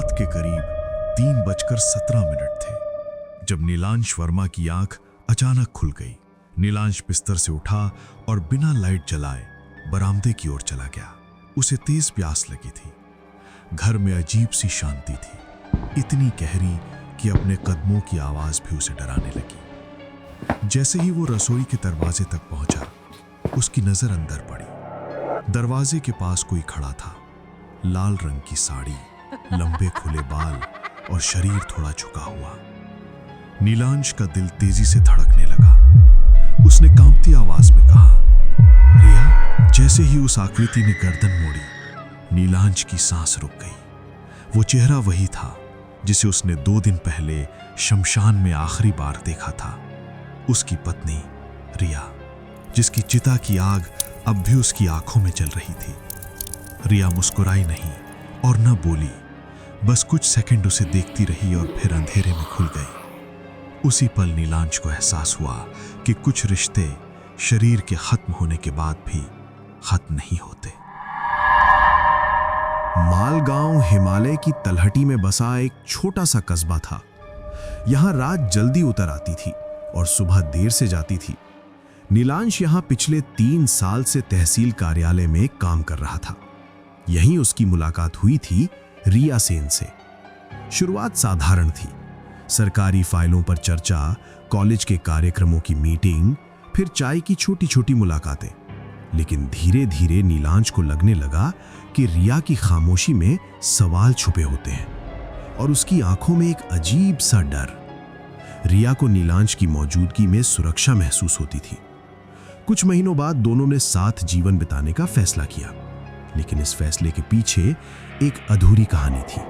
रात के करीब 3:17 थे जब नीलांश वर्मा की आंख अचानक खुल गई। नीलांश बिस्तर से उठा और बिना लाइट जलाए बरामदे की ओर चला गया। उसे तेज प्यास लगी थी। घर में अजीब सी शांति थी, इतनी गहरी कि अपने कदमों की आवाज भी उसे डराने लगी। जैसे ही वो रसोई के दरवाजे तक पहुंचा, उसकी नजर अंदर पड़ी। दरवाजे के पास कोई खड़ा था। लाल रंग की साड़ी, लंबे खुले बाल और शरीर थोड़ा झुका हुआ। नीलांश का दिल तेजी से धड़कने लगा। उसने कांपती आवाज में कहा, रिया। जैसे ही उस आकृति ने गर्दन मोड़ी, नीलांश की सांस रुक गई। वो चेहरा वही था जिसे उसने 2 दिन पहले शमशान में आखिरी बार देखा था। उसकी पत्नी रिया, जिसकी चिता की आग अब भी उसकी आंखों में जल रही थी। रिया मुस्कुराई नहीं और न बोली, बस कुछ सेकंड उसे देखती रही और फिर अंधेरे में खुल गई। उसी पल नीलांश को एहसास हुआ कि कुछ रिश्ते शरीर के खत्म होने के बाद भी खत्म नहीं होते। मालगांव हिमालय की तलहटी में बसा एक छोटा सा कस्बा था। यहां रात जल्दी उतर आती थी और सुबह देर से जाती थी। नीलांश यहां पिछले 3 साल से तहसील कार्यालय में काम कर रहा था। यहीं उसकी मुलाकात हुई थी रिया सेन से। शुरुआत साधारण थी, सरकारी फाइलों पर चर्चा, कॉलेज के कार्यक्रमों की मीटिंग, फिर चाय की छोटी छोटी मुलाकातें। लेकिन धीरे धीरे नीलांश को लगने लगा कि रिया की खामोशी में सवाल छुपे होते हैं और उसकी आंखों में एक अजीब सा डर। रिया को नीलांश की मौजूदगी में सुरक्षा महसूस होती थी। कुछ महीनों बाद दोनों ने साथ जीवन बिताने का फैसला किया, लेकिन इस फैसले के पीछे एक अधूरी कहानी थी।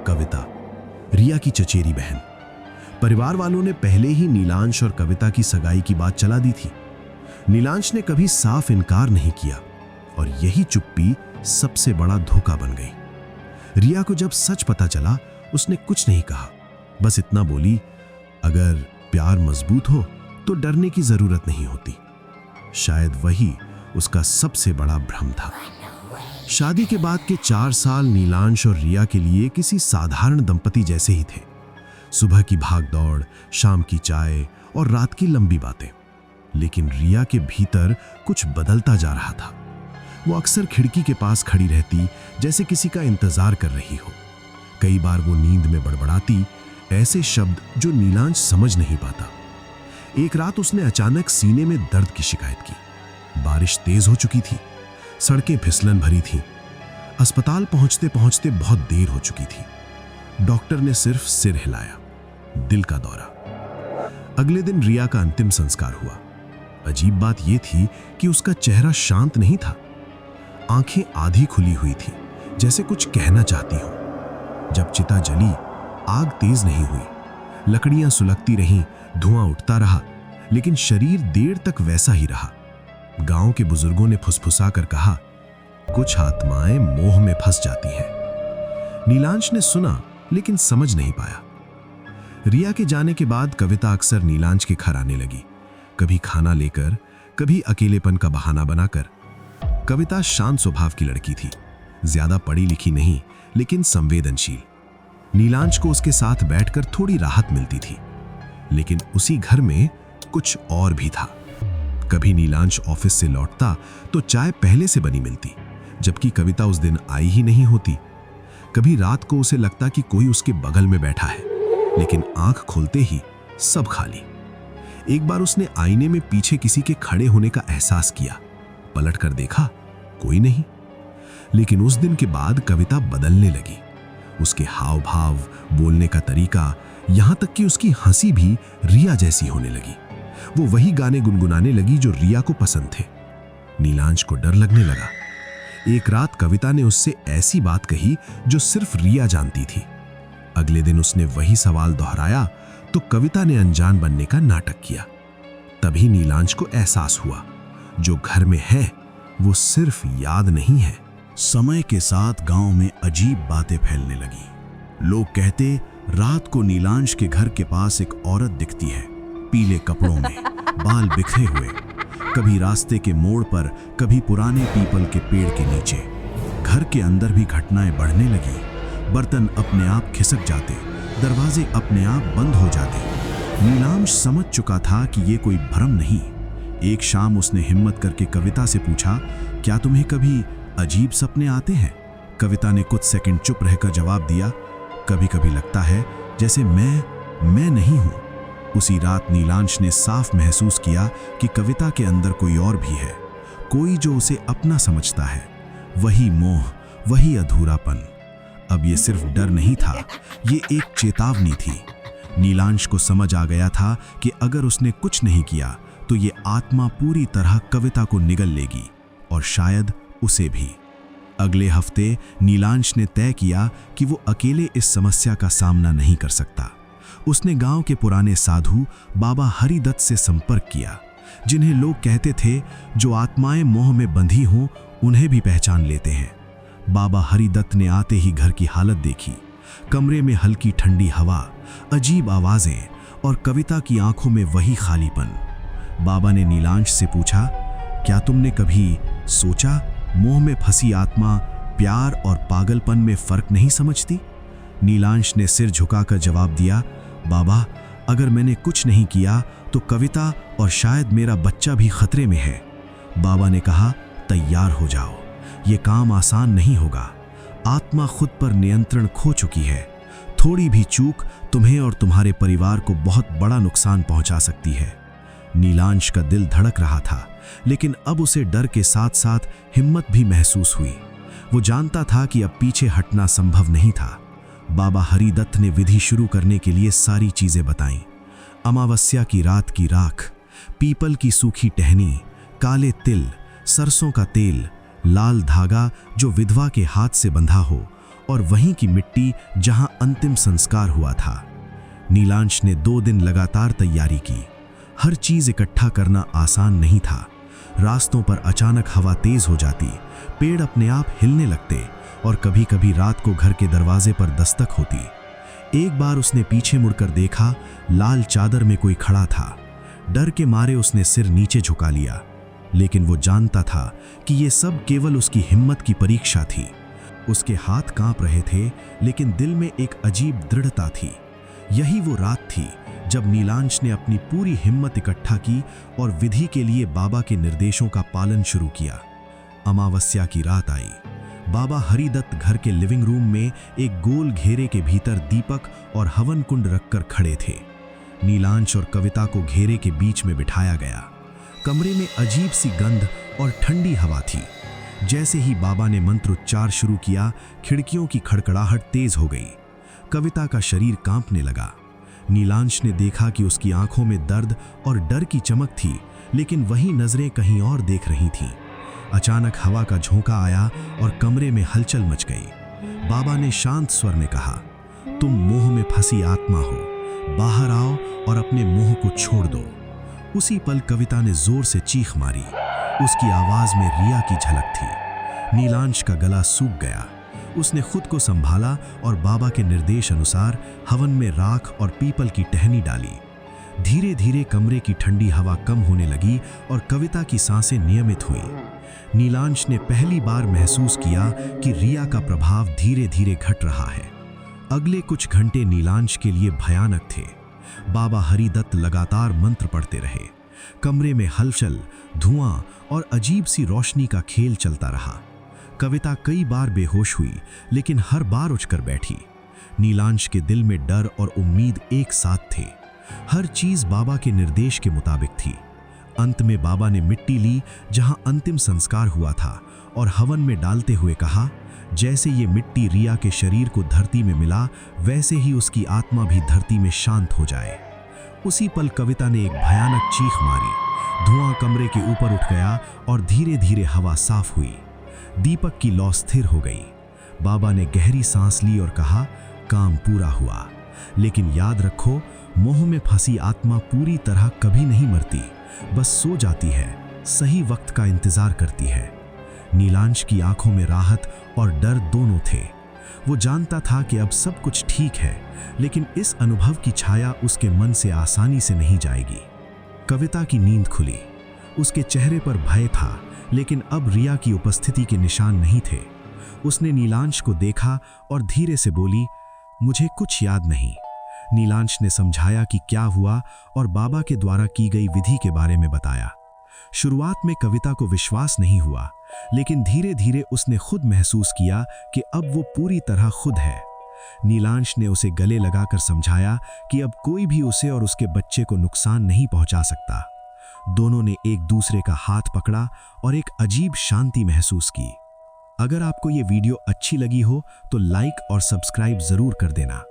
कविता, रिया की चचेरी बहन। परिवार वालों ने पहले ही नीलांश और कविता की सगाई की बात चला दी थी। नीलांश ने कभी साफ इनकार नहीं किया और यही चुप्पी सबसे बड़ा धोखा बन गई। रिया को जब सच पता चला, उसने कुछ नहीं कहा, बस इतना बोली, अगर प्यार मजबूत हो तो डरने की जरूरत नहीं होती। शायद वही उसका सबसे बड़ा भ्रम था। शादी के बाद के 4 साल नीलांश और रिया के लिए किसी साधारण दंपति जैसे ही थे। सुबह की भागदौड़, शाम की चाय और रात की लंबी बातें। लेकिन रिया के भीतर कुछ बदलता जा रहा था। वो अक्सर खिड़की के पास खड़ी रहती, जैसे किसी का इंतजार कर रही हो। कई बार वो नींद में बड़बड़ाती, ऐसे शब्द जो नीलांश समझ नहीं पाता। एक रात उसने अचानक सीने में दर्द की शिकायत की। बारिश तेज हो चुकी थी, सड़कें फिसलन भरी थीं। अस्पताल पहुंचते पहुंचते बहुत देर हो चुकी थी। डॉक्टर ने सिर्फ सिर हिलाया। दिल का दौरा। अगले दिन रिया का अंतिम संस्कार हुआ। अजीब बात यह थी कि उसका चेहरा शांत नहीं था। आंखें आधी खुली हुई थी, जैसे कुछ कहना चाहती हो। जब चिता जली, आग तेज नहीं हुई। लकड़ियां सुलगती रहीं, धुआं उठता रहा, लेकिन शरीर देर तक वैसा ही रहा। गांव के बुजुर्गों ने फुसफुसा कर कहा, कुछ आत्माएं मोह में फंस जाती हैं। नीलांश ने सुना, लेकिन समझ नहीं पाया। रिया के जाने के बाद कविता अक्सर नीलांश के घर आने लगी, कभी खाना लेकर, कभी अकेलेपन का बहाना बनाकर। कविता शांत स्वभाव की लड़की थी, ज्यादा पढ़ी लिखी नहीं, लेकिन संवेदनशील। नीलांश को उसके साथ बैठकर थोड़ी राहत मिलती थी। लेकिन उसी घर में कुछ और भी था। कभी नीलांश ऑफिस से लौटता तो चाय पहले से बनी मिलती, जबकि कविता उस दिन आई ही नहीं होती। कभी रात को उसे लगता कि कोई उसके बगल में बैठा है, लेकिन आंख खोलते ही सब खाली। एक बार उसने आईने में पीछे किसी के खड़े होने का एहसास किया। पलट कर देखा, कोई नहीं। लेकिन उस दिन के बाद कविता बदलने लगी। उसके हाव भाव, बोलने का तरीका, यहां तक कि उसकी हंसी भी रिया जैसी होने लगी। वो वही गाने गुनगुनाने लगी जो रिया को पसंद थे। नीलांश को डर लगने लगा। एक रात कविता ने उससे ऐसी बात कही जो सिर्फ रिया जानती थी। अगले दिन उसने वही सवाल दोहराया तो कविता ने अनजान बनने का नाटक किया। तभी नीलांश को एहसास हुआ, जो घर में है वो सिर्फ याद नहीं है। समय के साथ गांव में अजीब बातें फैलने लगी। लोग कहते, रात को नीलांश के घर के पास एक औरत दिखती है, पीले कपड़ों में, बाल बिखरे हुए। कभी रास्ते के मोड़ पर, कभी पुराने पीपल के पेड़ के नीचे। घर के अंदर भी घटनाएं बढ़ने लगी। बर्तन अपने आप खिसक जाते, दरवाजे अपने आप बंद हो जाते। नीलांश समझ चुका था कि ये कोई भ्रम नहीं। एक शाम उसने हिम्मत करके कविता से पूछा, क्या तुम्हें कभी अजीब सपने आते हैं? कविता ने कुछ सेकंड चुप रहकर जवाब दिया, कभी कभी लगता है जैसे मैं नहीं हूं। उसी रात नीलांश ने साफ महसूस किया कि कविता के अंदर कोई और भी है, कोई जो उसे अपना समझता है। वही मोह, वही अधूरापन। अब ये सिर्फ डर नहीं था, ये एक चेतावनी थी। नीलांश को समझ आ गया था कि अगर उसने कुछ नहीं किया तो ये आत्मा पूरी तरह कविता को निगल लेगी, और शायद उसे भी। अगले हफ्ते नीलांश ने तय किया कि वो अकेले इस समस्या का सामना नहीं कर सकता। उसने गांव के पुराने साधु बाबा हरिदत्त से संपर्क किया, जिन्हें लोग कहते थे जो आत्माएं मोह में बंधी हों उन्हें भी पहचान लेते हैं। बाबा हरिदत्त ने आते ही घर की हालत देखी। कमरे में हल्की ठंडी हवा, अजीब आवाजें और कविता की आंखों में वही खालीपन। बाबा ने नीलांश से पूछा, क्या तुमने कभी सोचा मोह में फंसी आत्मा प्यार और पागलपन में फर्क नहीं समझती? नीलांश ने सिर झुकाकर जवाब दिया, बाबा, अगर मैंने कुछ नहीं किया तो कविता और शायद मेरा बच्चा भी खतरे में है। बाबा ने कहा, तैयार हो जाओ, ये काम आसान नहीं होगा। आत्मा खुद पर नियंत्रण खो चुकी है। थोड़ी भी चूक तुम्हें और तुम्हारे परिवार को बहुत बड़ा नुकसान पहुंचा सकती है। नीलांश का दिल धड़क रहा था, लेकिन अब उसे डर के साथ साथ हिम्मत भी महसूस हुई। वो जानता था कि अब पीछे हटना संभव नहीं था। बाबा हरिदत्त ने विधि शुरू करने के लिए सारी चीजें बताईं। अमावस्या की रात की राख, पीपल की सूखी टहनी, काले तिल, सरसों का तेल, लाल धागा जो विधवा के हाथ से बंधा हो, और वहीं की मिट्टी जहां अंतिम संस्कार हुआ था। नीलांश ने 2 दिन लगातार तैयारी की। हर चीज इकट्ठा करना आसान नहीं था। रास्तों पर अचानक हवा तेज हो जाती, पेड़ अपने आप हिलने लगते, और कभी-कभी रात को घर के दरवाजे पर दस्तक होती। एक बार उसने पीछे मुड़कर देखा, लाल चादर में कोई खड़ा था। डर के मारे उसने सिर नीचे झुका लिया, लेकिन वो जानता था कि ये सब केवल उसकी हिम्मत की परीक्षा थी। उसके हाथ कांप रहे थे, लेकिन दिल में एक अजीब दृढ़ता थी। यही वो रात थी जब नीलांश ने अपनी पूरी हिम्मत इकट्ठा की और विधि के लिए बाबा के निर्देशों का पालन शुरू किया। अमावस्या की रात आई। बाबा हरिदत्त घर के लिविंग रूम में एक गोल घेरे के भीतर दीपक और हवन कुंड रखकर खड़े थे। नीलांश और कविता को घेरे के बीच में बिठाया गया। कमरे में अजीब सी गंध और ठंडी हवा थी। जैसे ही बाबा ने मंत्रोच्चार शुरू किया, खिड़कियों की खड़खड़ाहट तेज हो गई। कविता का शरीर कांपने लगा। नीलांश ने देखा कि उसकी आंखों में दर्द और डर की चमक थी, लेकिन वही नजरें कहीं और देख रही थीं। अचानक हवा का झोंका आया और कमरे में हलचल मच गई। बाबा ने शांत स्वर में कहा, तुम मोह में फंसी आत्मा हो, बाहर आओ और अपने मोह को छोड़ दो। उसी पल कविता ने जोर से चीख मारी। उसकी आवाज में रिया की झलक थी। नीलांश का गला सूख गया। उसने खुद को संभाला और बाबा के निर्देश अनुसार हवन में राख और पीपल की टहनी डाली। धीरे धीरे कमरे की ठंडी हवा कम होने लगी और कविता की सांसें नियमित हुई। नीलांश ने पहली बार महसूस किया कि रिया का प्रभाव धीरे धीरे घट रहा है। अगले कुछ घंटे नीलांश के लिए भयानक थे। बाबा हरिदत्त लगातार मंत्र पढ़ते रहे। कमरे में हलचल, धुआं और अजीब सी रोशनी का खेल चलता रहा। कविता कई बार बेहोश हुई, लेकिन हर बार उठकर बैठी। नीलांश के दिल में डर और उम्मीद एक साथ थे। हर चीज बाबा के निर्देश के मुताबिक थी। अंत में बाबा ने मिट्टी ली जहां अंतिम संस्कार हुआ था और हवन में डालते हुए कहा, जैसे ये मिट्टी रिया के शरीर को धरती में मिला, वैसे ही उसकी आत्मा भी धरती में शांत हो जाए। उसी पल कविता ने एक भयानक चीख मारी। धुआं कमरे के ऊपर उठ गया और धीरे धीरे हवा साफ हुई। दीपक की लौ स्थिर हो गई। बाबा ने गहरी सांस ली और कहा, काम पूरा हुआ। लेकिन याद रखो, मोह में फंसी आत्मा पूरी तरह कभी नहीं मरती, बस सो जाती है, सही वक्त का इंतजार करती है। नीलांश की आंखों में राहत और डर दोनों थे। वो जानता था कि अब सब कुछ ठीक है, लेकिन इस अनुभव की छाया उसके मन से आसानी से नहीं जाएगी। कविता की नींद खुली। उसके चेहरे पर भय था, लेकिन अब रिया की उपस्थिति के निशान नहीं थे। उसने नीलांश को देखा और धीरे से बोली, मुझे कुछ याद नहीं। नीलांश ने समझाया कि क्या हुआ और बाबा के द्वारा की गई विधि के बारे में बताया। शुरुआत में कविता को विश्वास नहीं हुआ, लेकिन धीरे धीरे उसने खुद महसूस किया कि अब वो पूरी तरह खुद है। नीलांश ने उसे गले लगाकर समझाया कि अब कोई भी उसे और उसके बच्चे को नुकसान नहीं पहुंचा सकता। दोनों ने एक दूसरे का हाथ पकड़ा और एक अजीब शांति महसूस की। अगर आपको ये वीडियो अच्छी लगी हो तो लाइक और सब्सक्राइब जरूर कर देना।